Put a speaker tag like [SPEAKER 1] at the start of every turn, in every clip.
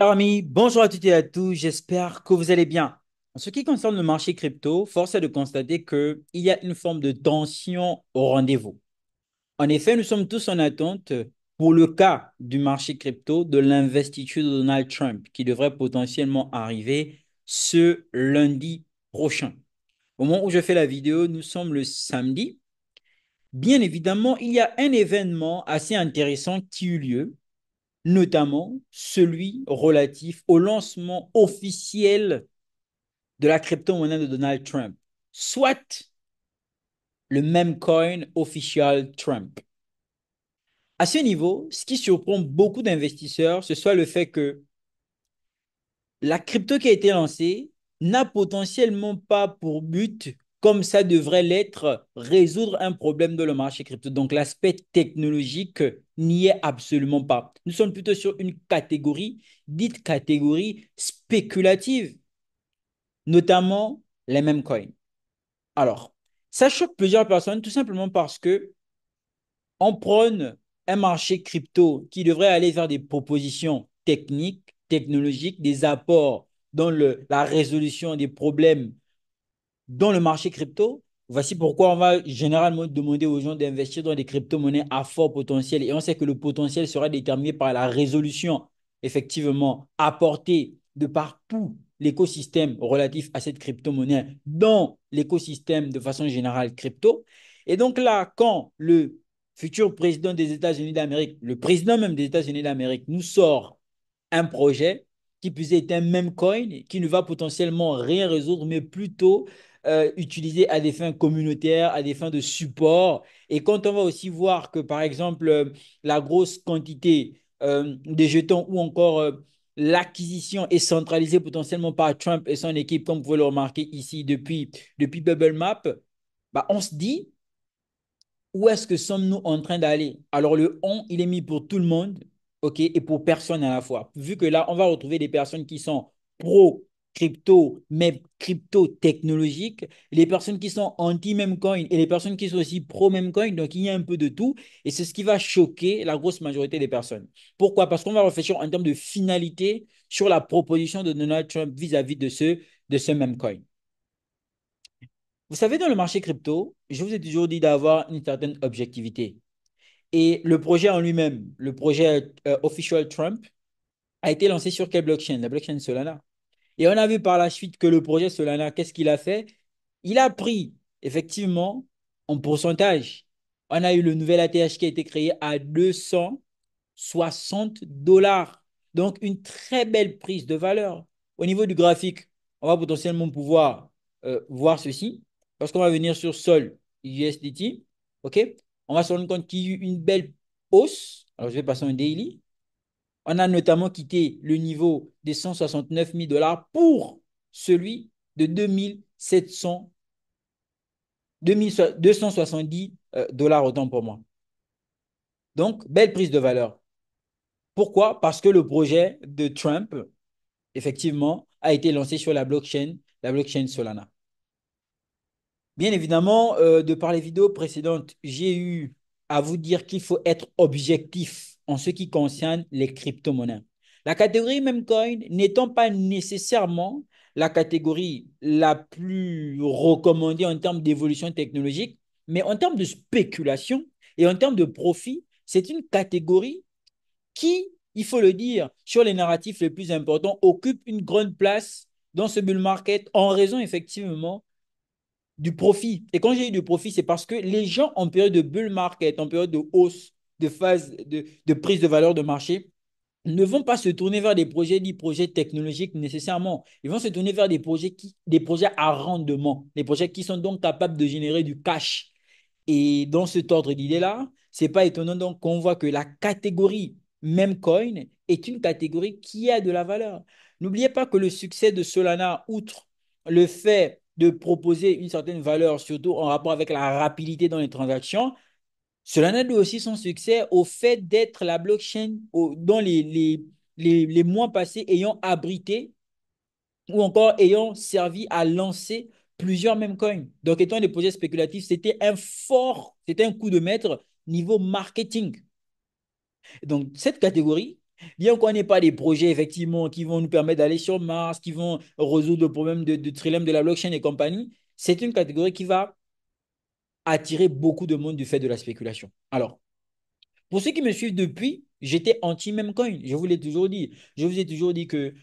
[SPEAKER 1] Alors, amis, bonjour à toutes et à tous, j'espère que vous allez bien. En ce qui concerne le marché crypto, force est de constater qu'il y a une forme de tension au rendez-vous. En effet, nous sommes tous en attente pour le cas du marché crypto de l'investiture de Donald Trump qui devrait potentiellement arriver ce lundi prochain. Au moment où je fais la vidéo, nous sommes le samedi. Bien évidemment, il y a un événement assez intéressant qui eut lieu, notamment celui relatif au lancement officiel de la crypto-monnaie de Donald Trump, soit le même coin official Trump. À ce niveau, ce qui surprend beaucoup d'investisseurs, ce soit le fait que la crypto qui a été lancée n'a potentiellement pas pour but, comme ça devrait l'être, résoudre un problème dans le marché crypto. Donc l'aspect technologique n'y est absolument pas. Nous sommes plutôt sur une catégorie, dite catégorie spéculative, notamment les mêmes coins. Alors, ça choque plusieurs personnes tout simplement parce que on prône un marché crypto qui devrait aller vers des propositions techniques, technologiques, des apports dans la résolution des problèmes dans le marché crypto. Voici pourquoi on va généralement demander aux gens d'investir dans des crypto-monnaies à fort potentiel. Et on sait que le potentiel sera déterminé par la résolution, effectivement, apportée de par tout l'écosystème relatif à cette crypto-monnaie dans l'écosystème de façon générale crypto. Et donc là, quand le futur président des États-Unis d'Amérique, le président même des États-Unis d'Amérique, nous sort un projet qui puisse être un même coin qui ne va potentiellement rien résoudre, mais plutôt utilisé à des fins communautaires, à des fins de support. Et quand on va aussi voir que, par exemple, la grosse quantité des jetons ou encore l'acquisition est centralisée potentiellement par Trump et son équipe, comme vous pouvez le remarquer ici depuis Bubble Map, bah, on se dit, où est-ce que sommes-nous en train d'aller? Alors le on, il est mis pour tout le monde, OK, et pour personne à la fois. Vu que là, on va retrouver des personnes qui sont pro crypto, mais crypto technologiques, les personnes qui sont anti coin et les personnes qui sont aussi pro coin. Donc il y a un peu de tout et c'est ce qui va choquer la grosse majorité des personnes. Pourquoi? Parce qu'on va réfléchir en termes de finalité sur la proposition de Donald Trump vis-à-vis de ce même coin. Vous savez, dans le marché crypto, je vous ai toujours dit d'avoir une certaine objectivité. Et le projet en lui-même, le projet Official Trump, a été lancé sur quelle blockchain? La blockchain Solana. Et on a vu par la suite que le projet Solana, qu'est-ce qu'il a fait? Il a pris, effectivement, en pourcentage. On a eu le nouvel ATH qui a été créé à 260 $. Donc, une très belle prise de valeur. Au niveau du graphique, on va potentiellement pouvoir voir ceci. Lorsqu'on va venir sur Sol USDT, OK? On va se rendre compte qu'il y a eu une belle hausse. Alors, je vais passer en daily. On a notamment quitté le niveau des 169 000 dollars pour celui de 2700, 270 dollars autant pour moi. Donc, belle prise de valeur. Pourquoi? Parce que le projet de Trump, effectivement, a été lancé sur la blockchain Solana. Bien évidemment, de par les vidéos précédentes, j'ai eu à vous dire qu'il faut être objectif en ce qui concerne les crypto-monnaies. La catégorie Memecoin n'étant pas nécessairement la catégorie la plus recommandée en termes d'évolution technologique, mais en termes de spéculation et en termes de profit, c'est une catégorie qui, il faut le dire, sur les narratifs les plus importants, occupe une grande place dans ce bull market en raison effectivement du profit. Et quand j'ai eu du profit, c'est parce que les gens en période de bull market, en période de hausse, de phase de prise de valeur de marché, ne vont pas se tourner vers des projets dits projets technologiques nécessairement. Ils vont se tourner vers des projets à rendement, des projets qui sont donc capables de générer du cash. Et dans cet ordre d'idée-là, c'est pas étonnant donc qu'on voit que la catégorie même coin est une catégorie qui a de la valeur. N'oubliez pas que le succès de Solana, outre le fait de proposer une certaine valeur, surtout en rapport avec la rapidité dans les transactions, Solana doit aussi son succès au fait d'être la blockchain dans les mois passés ayant abrité ou encore ayant servi à lancer plusieurs mêmes coins. Donc, étant des projets spéculatifs, c'était un coup de maître niveau marketing. Donc, cette catégorie bien qu'on n'ait pas des projets effectivement qui vont nous permettre d'aller sur Mars, qui vont résoudre le problème de trilemme de la blockchain et compagnie, c'est une catégorie qui va attirer beaucoup de monde du fait de la spéculation. Alors, pour ceux qui me suivent depuis, j'étais anti-meme coin. Je vous l'ai toujours dit. Je vous ai toujours dit que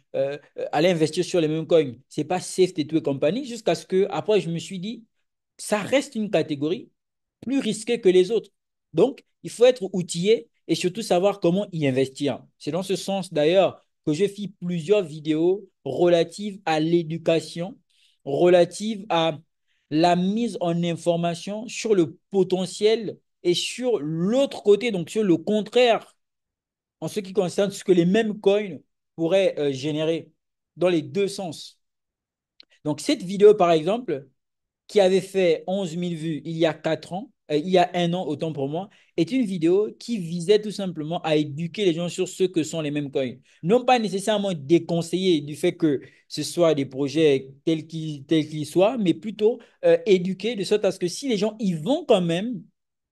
[SPEAKER 1] aller investir sur les mêmes coins, c'est pas safe et tout et compagnie, jusqu'à ce que, après, je me suis dit, ça reste une catégorie plus risquée que les autres. Donc, il faut être outillé et surtout savoir comment y investir. C'est dans ce sens, d'ailleurs, que je fais plusieurs vidéos relatives à l'éducation, relatives à la mise en information sur le potentiel et sur l'autre côté, donc sur le contraire, en ce qui concerne ce que les mêmes coins pourraient générer dans les deux sens. Donc, cette vidéo, par exemple, qui avait fait 11 000 vues il y a 4 ans, il y a un an, autant pour moi, est une vidéo qui visait tout simplement à éduquer les gens sur ce que sont les mêmes coins. Non pas nécessairement déconseiller du fait que ce soit des projets tels qu'ils soient, mais plutôt éduquer de sorte à ce que si les gens y vont quand même,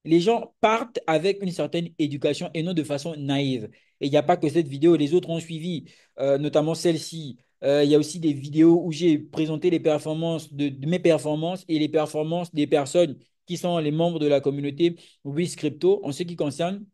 [SPEAKER 1] les gens partent avec une certaine éducation et non de façon naïve. Et il n'y a pas que cette vidéo, les autres ont suivi, notamment celle-ci. Il y a aussi des vidéos où j'ai présenté les performances de mes performances et les performances des personnes qui sont les membres de la communauté Wiz Crypto en ce qui concerne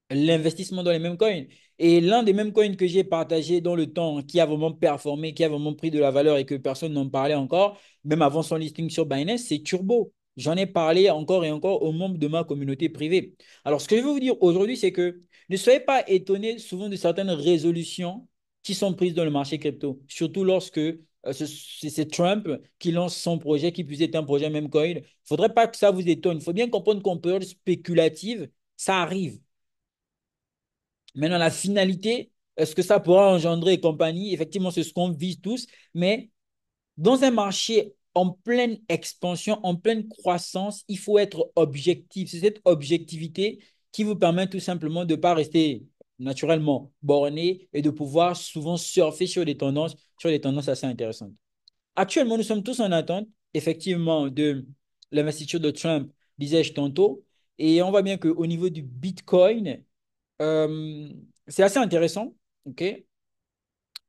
[SPEAKER 1] l'investissement dans les mêmes coins. Et l'un des mêmes coins que j'ai partagé dans le temps, qui a vraiment performé, qui a vraiment pris de la valeur et que personne n'en parlait encore, même avant son listing sur Binance, c'est Turbo. J'en ai parlé encore et encore aux membres de ma communauté privée. Alors, ce que je veux vous dire aujourd'hui, c'est que ne soyez pas étonnés souvent de certaines résolutions qui sont prises dans le marché crypto, surtout lorsque c'est Trump qui lance son projet, qui puisse être un projet même coin. Il ne faudrait pas que ça vous étonne. Il faut bien comprendre qu'en période spéculative, ça arrive. Maintenant, la finalité, est-ce que ça pourra engendrer et compagnie? Effectivement, c'est ce qu'on vise tous, mais dans un marché en pleine expansion, en pleine croissance, il faut être objectif. C'est cette objectivité qui vous permet tout simplement de ne pas rester naturellement borné et de pouvoir souvent surfer sur des tendances assez intéressantes. Actuellement, nous sommes tous en attente, effectivement, de l'investiture de Trump, disais-je tantôt, et on voit bien qu'au niveau du Bitcoin, euh, c'est assez intéressant. OK?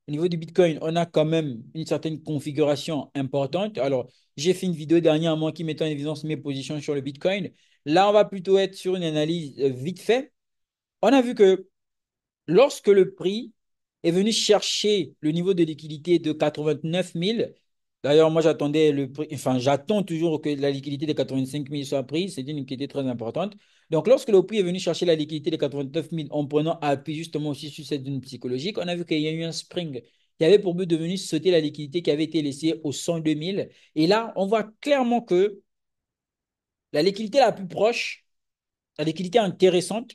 [SPEAKER 1] Au niveau du Bitcoin, on a quand même une certaine configuration importante. Alors, j'ai fait une vidéo dernièrement qui mettait en évidence mes positions sur le Bitcoin. Là, on va plutôt être sur une analyse vite fait. On a vu que lorsque le prix est venu chercher le niveau de liquidité de 89 000, d'ailleurs, moi, j'attendais le prix, enfin, j'attends toujours que la liquidité de 85 000 soit prise. C'est une liquidité très importante. Donc, lorsque le prix est venu chercher la liquidité de 89 000 en prenant appui justement aussi sur cette zone psychologique, on a vu qu'il y a eu un spring qui avait pour but de venir sauter la liquidité qui avait été laissée au 102 000. Et là, on voit clairement que la liquidité la plus proche, la liquidité intéressante,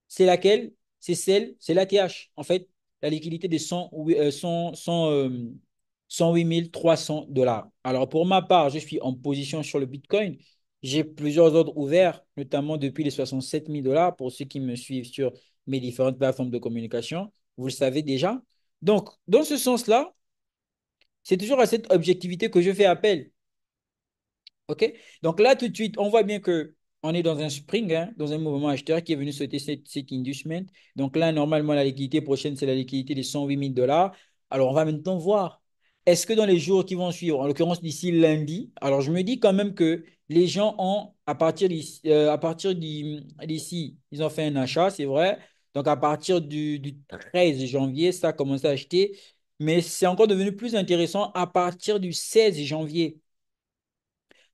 [SPEAKER 1] c'est laquelle? C'est l'ATH. En fait, la liquidité de 108 300 dollars. Alors, pour ma part, je suis en position sur le Bitcoin. J'ai plusieurs ordres ouverts, notamment depuis les 67 000 dollars pour ceux qui me suivent sur mes différentes plateformes de communication. Vous le savez déjà. Donc, dans ce sens-là, c'est toujours à cette objectivité que je fais appel. OK? Donc là, tout de suite, on voit bien que on est dans un spring, hein, dans un mouvement acheteur qui est venu sauter cet inducement. Donc là, normalement, la liquidité prochaine, c'est la liquidité de 108 000 dollars. Alors, on va maintenant voir. Est-ce que dans les jours qui vont suivre, en l'occurrence d'ici lundi, alors je me dis quand même que les gens ont, à partir d'ici, ils ont fait un achat, c'est vrai. Donc à partir du 13 janvier, ça a commencé à acheter. Mais c'est encore devenu plus intéressant à partir du 16 janvier.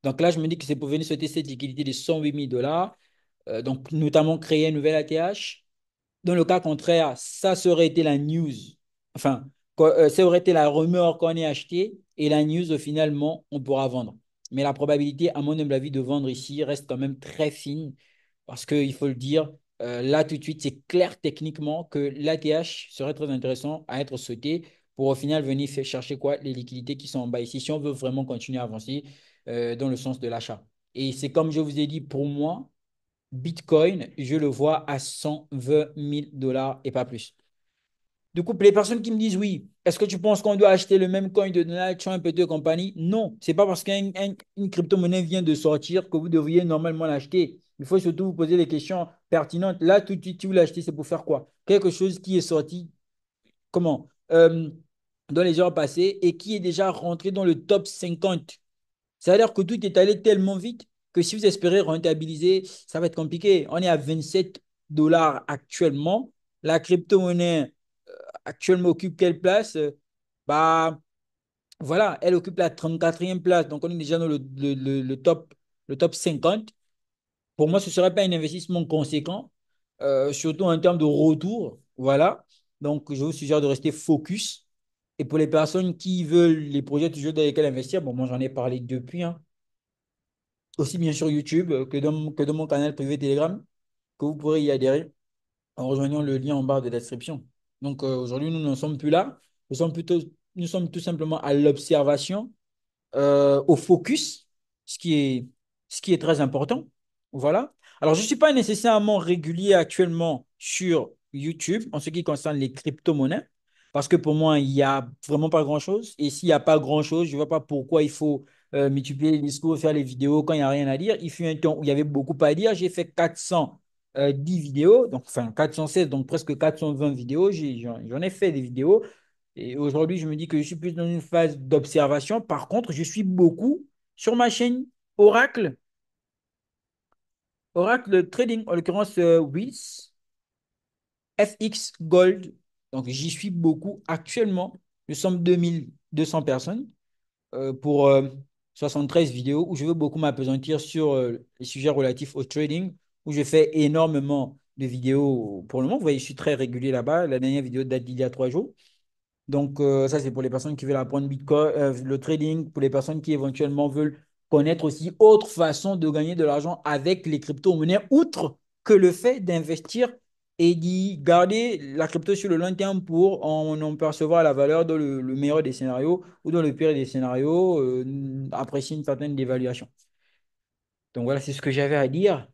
[SPEAKER 1] Donc là, je me dis que c'est pour venir sauter cette liquidité de 108 000 dollars, donc notamment créer une nouvelle ATH. Dans le cas contraire, ça serait été la news, enfin, ça aurait été la rumeur qu'on ait acheté et la news, finalement, on pourra vendre. Mais la probabilité, à mon humble avis, de vendre ici reste quand même très fine parce qu'il faut le dire, là tout de suite, c'est clair techniquement que l'ATH serait très intéressant à être sauté pour au final venir faire chercher quoi? Les liquidités qui sont en bas ici si on veut vraiment continuer à avancer dans le sens de l'achat. Et c'est comme je vous ai dit, pour moi, Bitcoin, je le vois à 120 000 dollars et pas plus. Du coup, les personnes qui me disent oui, est-ce que tu penses qu'on doit acheter le même coin de Donald Trump et de compagnie? Non, c'est pas parce qu'une crypto-monnaie vient de sortir que vous devriez normalement l'acheter. Il faut surtout vous poser des questions pertinentes. Là, tout de suite, si vous l'achetez, c'est pour faire quoi? quelque chose qui est sorti, comment, dans les heures passées et qui est déjà rentré dans le top 50. C'est-à-dire que tout est allé tellement vite que si vous espérez rentabiliser, ça va être compliqué. On est à 27 dollars actuellement. La crypto-monnaie actuellement occupe quelle place? Bah, voilà, elle occupe la 34e place. Donc, on est déjà dans le top 50. Pour moi, ce ne serait pas un investissement conséquent, surtout en termes de retour. Voilà. Donc, je vous suggère de rester focus. Et pour les personnes qui veulent les projets toujours dans lesquels investir, bon, moi, j'en ai parlé depuis, hein, aussi bien sur YouTube que dans mon canal privé Telegram, que vous pourrez y adhérer en rejoignant le lien en barre de description. Donc, aujourd'hui, nous n'en sommes plus là. Nous sommes tout simplement à l'observation, au focus, ce qui est, ce qui est très important. Voilà. Alors, je ne suis pas nécessairement régulier actuellement sur YouTube en ce qui concerne les crypto-monnaies, parce que pour moi, il n'y a vraiment pas grand-chose. Et s'il n'y a pas grand-chose, je ne vois pas pourquoi il faut multiplier les discours, faire les vidéos quand il n'y a rien à dire. Il fut un temps où il y avait beaucoup à dire. J'ai fait 410 vidéos, donc enfin 416, donc presque 420 vidéos. J'en ai fait des vidéos. Et aujourd'hui, je me dis que je suis plus dans une phase d'observation. Par contre, je suis beaucoup sur ma chaîne Oracle, Oracle Trading, en l'occurrence WIS, FX Gold. Donc, j'y suis beaucoup actuellement. Nous sommes 2200 personnes pour 73 vidéos où je veux beaucoup m'apesantir sur les sujets relatifs au trading, où je fais énormément de vidéos pour le moment. Vous voyez, je suis très régulier là-bas. La dernière vidéo date d'il y a 3 jours. Donc, ça, c'est pour les personnes qui veulent apprendre Bitcoin, le trading, pour les personnes qui éventuellement veulent connaître aussi autre façon de gagner de l'argent avec les crypto-monnaies, outre que le fait d'investir et d'y garder la crypto sur le long terme pour en percevoir la valeur dans le meilleur des scénarios ou dans le pire des scénarios, apprécier une certaine dévaluation. Donc, voilà, c'est ce que j'avais à dire.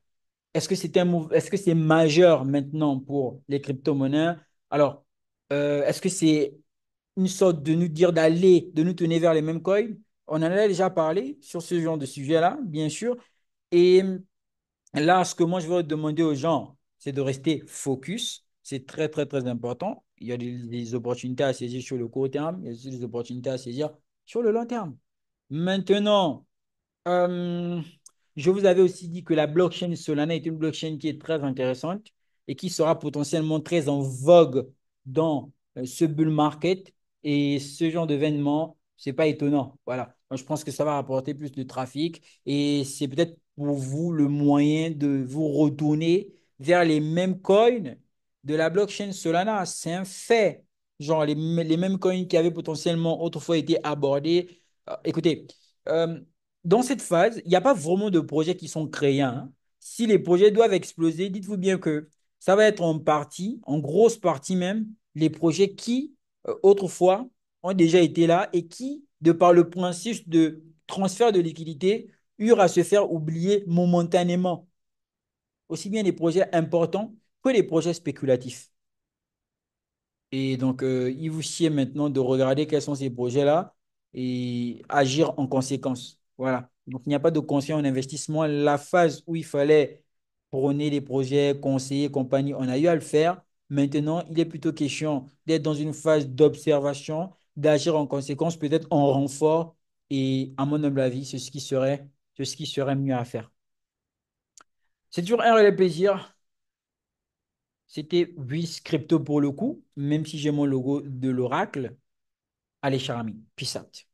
[SPEAKER 1] Est-ce que c'est majeur maintenant pour les crypto-monnaies? Alors, est-ce que c'est une sorte de nous dire d'aller, de nous tourner vers les mêmes coins? On en a déjà parlé sur ce genre de sujet-là, bien sûr. Et là, ce que moi, je veux demander aux gens, c'est de rester focus. C'est très, très, très important. Il y a des opportunités à saisir sur le court terme, il y a aussi des opportunités à saisir sur le long terme. Maintenant, euh, je vous avais aussi dit que la blockchain Solana est une blockchain qui est très intéressante et qui sera potentiellement très en vogue dans ce bull market. Et ce genre d'événement, c'est pas étonnant. Voilà. Moi, je pense que ça va rapporter plus de trafic et c'est peut-être pour vous le moyen de vous retourner vers les mêmes coins de la blockchain Solana. C'est un fait. Genre les mêmes coins qui avaient potentiellement autrefois été abordés. Écoutez, euh, dans cette phase, il n'y a pas vraiment de projets qui sont créés, hein. Si les projets doivent exploser, dites-vous bien que ça va être en partie, en grosse partie même, les projets qui, autrefois, ont déjà été là et qui, de par le principe de transfert de liquidité, eurent à se faire oublier momentanément, aussi bien les projets importants que les projets spéculatifs. Et donc, il vous sied maintenant de regarder quels sont ces projets-là et agir en conséquence. Voilà. Donc, il n'y a pas de conseil en investissement. La phase où il fallait prôner les projets, conseiller, compagnie, on a eu à le faire. Maintenant, il est plutôt question d'être dans une phase d'observation, d'agir en conséquence, peut-être en renfort. Et à mon humble avis, c'est ce qui serait mieux à faire. C'est toujours un réel plaisir. C'était Wiz Crypto pour le coup, même si j'ai mon logo de l'Oracle. Allez, cher ami, peace out.